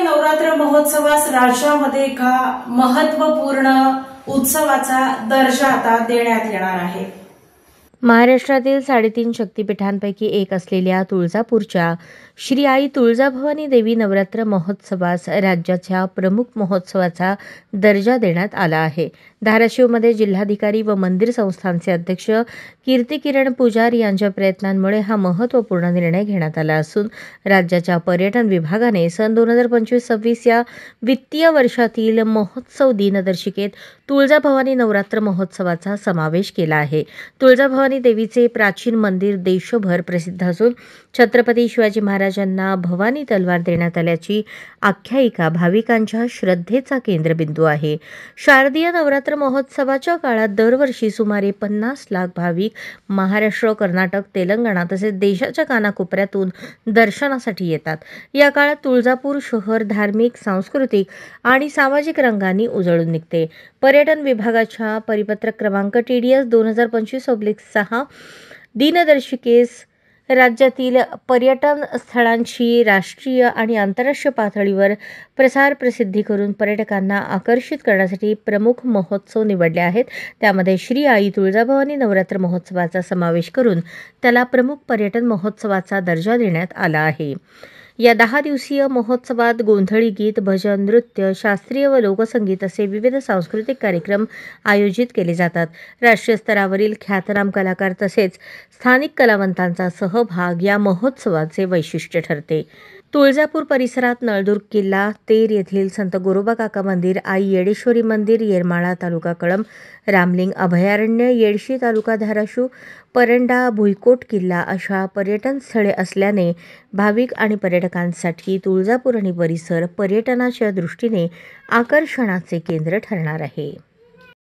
नवरात्र महोत्सवास राज्यामध्ये एका महत्वपूर्ण उत्सवाचा दर्जा आता देण्यात येणार आहे। महाराष्ट्रातील 3.5 शक्तिपीठांपैकी एक असलेल्या तुळजापूरच्या श्री आई तुळजाभवानी देवी नवरात्र महोत्सवास राज्याच्या प्रमुख महोत्सवाचा दर्जा देण्यात आला आहे। धाराशिवमध्ये जिल्हाधिकारी व मंदिर संस्थानचे अध्यक्ष कीर्तिकिरण पुजारी यांच्या प्रयत्नांमुळे हा महत्त्वपूर्ण निर्णय घेण्यात आला असून राज्याच्या पर्यटन विभागाने सन 2025-26 या वित्तीय वर्षातील महोत्सव दिनदर्शिकेत तुळजाभवानी नवरात्र महोत्सवाचा समावेश केला आहे। तुळजाभवानी देवीचे प्राचीन मंदिर देशभर प्रसिद्ध असून छत्रपती शिवाजी महाराजांना भवानी तलवार देण्यात आल्याची आख्यायिका भाविकांच्या श्रद्धेचा केंद्रबिंदू आहे। शारदीय नवरात्र महोत्सवाच्या काळात दरवर्षी सुमारे 50 लाख भाविक महाराष्ट्र, कर्नाटक, तेलंगणा तसेच देशाच्या कानाकोपऱ्यातून दर्शनासाठी येतात। या काळात तुळजापूर शहर धार्मिक, सांस्कृतिक आणि सामाजिक रंगांनी उजळून निघते। पर्यटन विभागाच्या परिपत्रक क्रमांक TDS 2025/6 दिनदर्शिकेस राज्यातील पर्यटन स्थळांची राष्ट्रीय आणि आंतरराष्ट्रीय पातळीवर प्रसार प्रसिद्धी करून पर्यटकांना आकर्षित करण्यासाठी प्रमुख महोत्सव निवडले आहेत। त्यामध्ये श्री आई तुळजाभवानी नवरात्र महोत्सवाचा समावेश करून त्याला प्रमुख पर्यटन महोत्सवाचा दर्जा देण्यात आला आहे। या 10 दिवसीय महोत्सवात गोंधळी गीत, भजन, नृत्य, शास्त्रीय व लोकसंगीत असे विविध सांस्कृतिक कार्यक्रम आयोजित केले जातात। राष्ट्रीय स्तरावरील ख्यातनाम कलाकार तसेच स्थानिक कलावंतांचा सहभाग या महोत्सवाचे वैशिष्ट्य ठरते। तुळजापूर परिसरात नळदुर्ग किल्ला, तेर येथील संत गोरोबा काका मंदिर, आई येडेश्वरी मंदिर, येरमाळा तालुका कळंब, रामलिंग अभयारण्य, येडशी तालुका धाराशिव, परंडा, भुईकोट किल्ला अशा पर्यटन स्थळे असल्याने भाविक आणि पर्यटकांसाठी तुळजापूर आणि परिसर पर्यटनाच्या दृष्टीने आकर्षणाचे केंद्र ठरणार आहे।